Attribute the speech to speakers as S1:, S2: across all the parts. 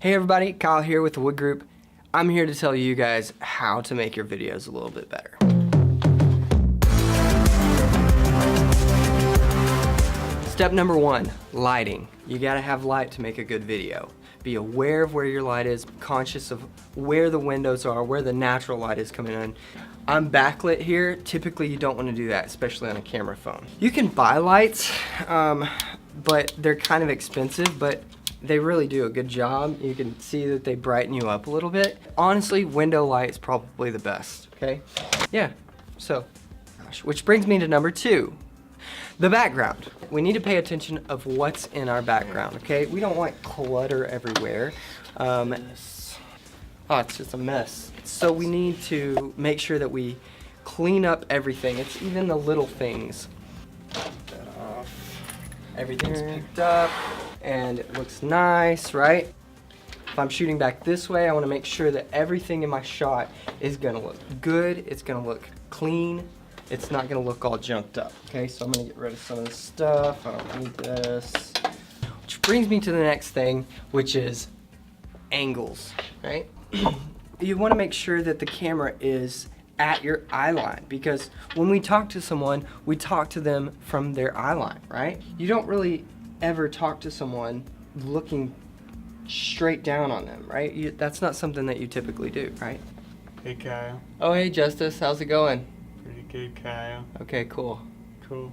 S1: Hey everybody, Kyle here with the Wood Group. I'm here to tell you guys how to make your videos a little bit better. Step number one, lighting. You gotta have light to make a good video. Be aware of where your light is, conscious of where the windows are, where the natural light is coming in. I'm backlit here. Typically you don't wanna do that, especially on a camera phone. You can buy lights, but they're kind of expensive, but they really do a good job. You can see that they brighten you up a little bit. Honestly, window light is probably the best, okay? Yeah, so, gosh, which brings me to number two. The background. We need to pay attention of what's in our background, okay? We don't want clutter everywhere. It's just a mess. So we need to make sure that we clean up everything. It's even the little things. Take that off. Everything's picked up and it looks nice, right? If I'm shooting back this way, I want to make sure that everything in my shot is gonna look good. It's gonna look clean. It's not gonna look all junked up, okay? So I'm gonna get rid of some of this stuff. I don't need this. Which brings me to the next thing, which is angles, right? You wanna make sure that the camera is at your eye line, because when we talk to someone, we talk to them from their eye line, right? You don't really ever talk to someone looking straight down on them, right? That's not something that you typically do, right?
S2: Hey Kyle.
S1: Oh, hey Justice, how's it going?
S2: Pretty good, Kyle.
S1: Okay, cool.
S2: Cool.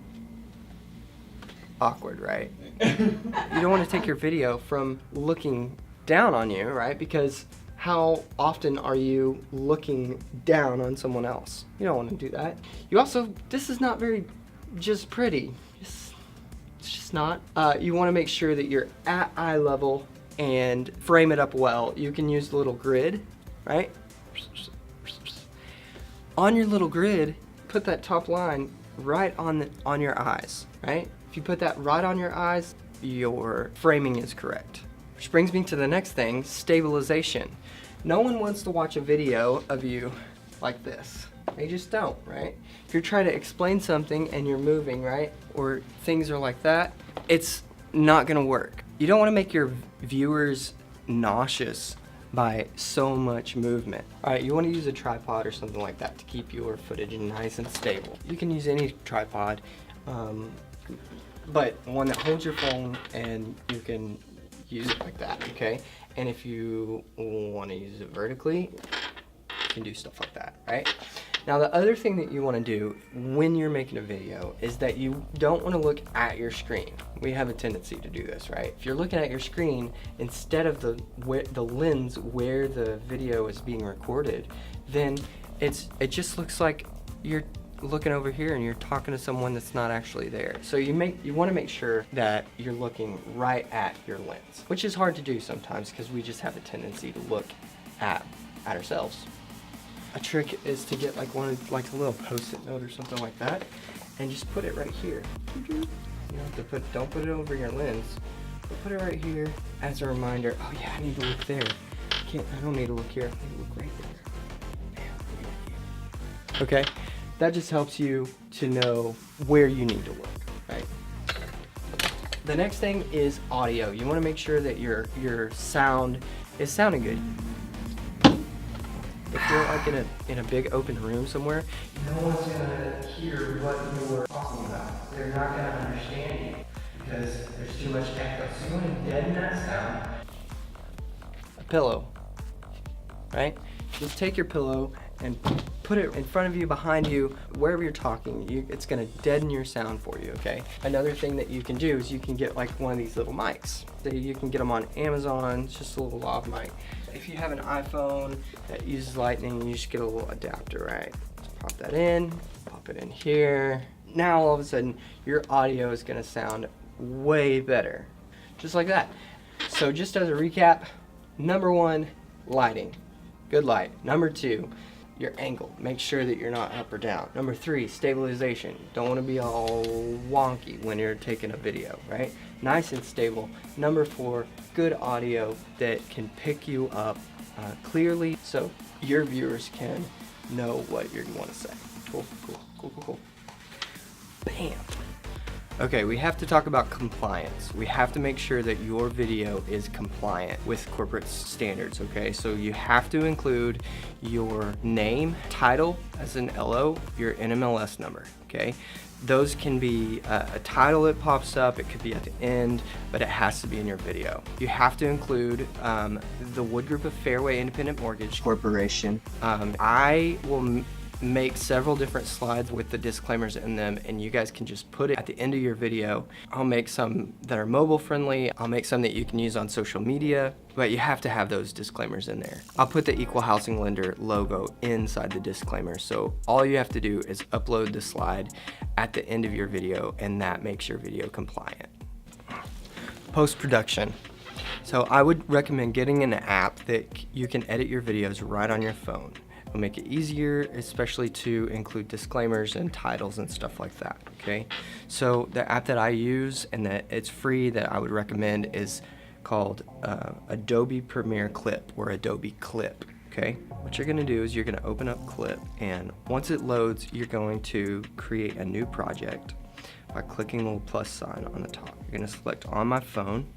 S1: Awkward, right? You don't want to take your video from looking down on you, right? Because how often are you looking down on someone else? You don't want to do that. You also, this is not very just pretty. It's just not. You want to make sure that you're at eye level and frame it up well. You can use the little grid, right? On your little grid, put that top line right on your eyes, right? If you put that right on your eyes, your framing is correct. Which brings me to the next thing, stabilization. No one wants to watch a video of you like this. They just don't, right? If you're trying to explain something and you're moving, right? Or things are like that, it's not gonna work. You don't wanna make your viewers nauseous by so much movement. All right, you wanna use a tripod or something like that to keep your footage nice and stable. You can use any tripod, but one that holds your phone and you can use it like that, okay? And if you wanna use it vertically, you can do stuff like that, right? Now the other thing that you wanna do when you're making a video is that you don't wanna look at your screen. We have a tendency to do this, right? If you're looking at your screen, instead of the lens where the video is being recorded, then it just looks like you're looking over here and you're talking to someone that's not actually there. So you wanna make sure that you're looking right at your lens, which is hard to do sometimes because we just have a tendency to look at ourselves. A trick is to get like a little post-it note or something like that, and just put it right here. You don't put it over your lens, but put it right here as a reminder. Oh yeah, I need to look there. I don't need to look here. I need to look right there. Bam, okay, that just helps you to know where you need to look, right? The next thing is audio. You want to make sure that your sound is sounding good. If you're like in a big open room somewhere, no one's gonna hear what you're talking about. They're not gonna understand you because there's too much echo. So you want to deaden that sound. A pillow, right? Just take your pillow and put it in front of you, behind you, wherever you're talking. It's gonna deaden your sound for you, okay? Another thing that you can do is you can get like one of these little mics. You can get them on Amazon. It's just a little lav mic. If you have an iPhone that uses lightning, you just get a little adapter, right? Just pop that in, pop it in here. Now all of a sudden, your audio is gonna sound way better. Just like that. So just as a recap, number one, lighting. Good light. Number two, your angle. Make sure that you're not up or down. Number three, stabilization. Don't want to be all wonky when you're taking a video, right? Nice and stable. Number four, good audio that can pick you up clearly so your viewers can know what you want to say. Cool, cool, cool, cool, cool. Bam. Okay, we have to talk about compliance. We have to make sure that your video is compliant with corporate standards, okay? So you have to include your name, title as an LO, your NMLS number, okay? Those can be a title that pops up, it could be at the end, but it has to be in your video. You have to include the Wood Group of Fairway Independent Mortgage Corporation. I will make several different slides with the disclaimers in them, and you guys can just put it at the end of your video. I'll make some that are mobile friendly. I'll make some that you can use on social media, but you have to have those disclaimers in there. I'll put the Equal Housing Lender logo inside the disclaimer. So all you have to do is upload the slide at the end of your video, and that makes your video compliant. Post-production. So I would recommend getting an app that you can edit your videos right on your phone. It'll make it easier, especially to include disclaimers and titles and stuff like that, okay? So the app that I use and that it's free that I would recommend is called Adobe Premiere Clip or Adobe Clip, okay? What you're gonna do is you're gonna open up Clip, and once it loads, you're going to create a new project by clicking the little plus sign on the top. You're gonna select on my phone,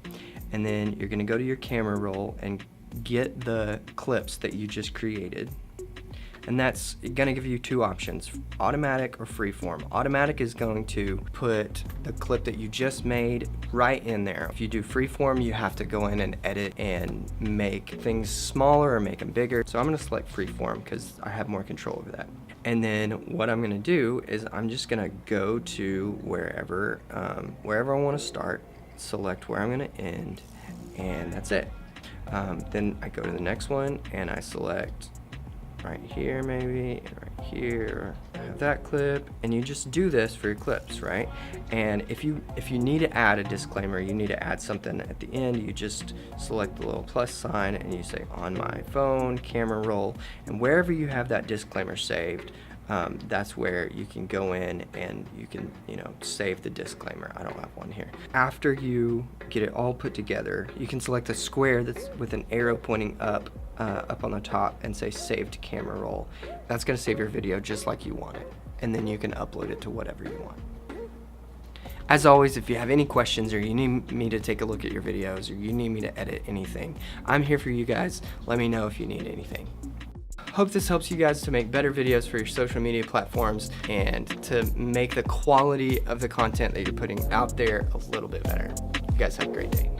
S1: and then you're gonna go to your camera roll and get the clips that you just created. And that's gonna give you two options, automatic or freeform. Automatic is going to put the clip that you just made right in there. If you do freeform, you have to go in and edit and make things smaller or make them bigger. So I'm gonna select freeform because I have more control over that. And then what I'm gonna do is I'm just gonna go to wherever I wanna start, select where I'm gonna end, and that's it. Then I go to the next one and I select right here maybe, and right here, I have that clip, and you just do this for your clips, right? And if you need to add a disclaimer, you need to add something at the end, you just select the little plus sign and you say on my phone, camera roll, and wherever you have that disclaimer saved, that's where you can go in and you can, save the disclaimer. I don't have one here. After you get it all put together, you can select a square that's with an arrow pointing up on the top and say save to camera roll. That's gonna save your video just like you want it. And then you can upload it to whatever you want. As always, if you have any questions or you need me to take a look at your videos or you need me to edit anything, I'm here for you guys. Let me know if you need anything. Hope this helps you guys to make better videos for your social media platforms and to make the quality of the content that you're putting out there a little bit better. You guys have a great day.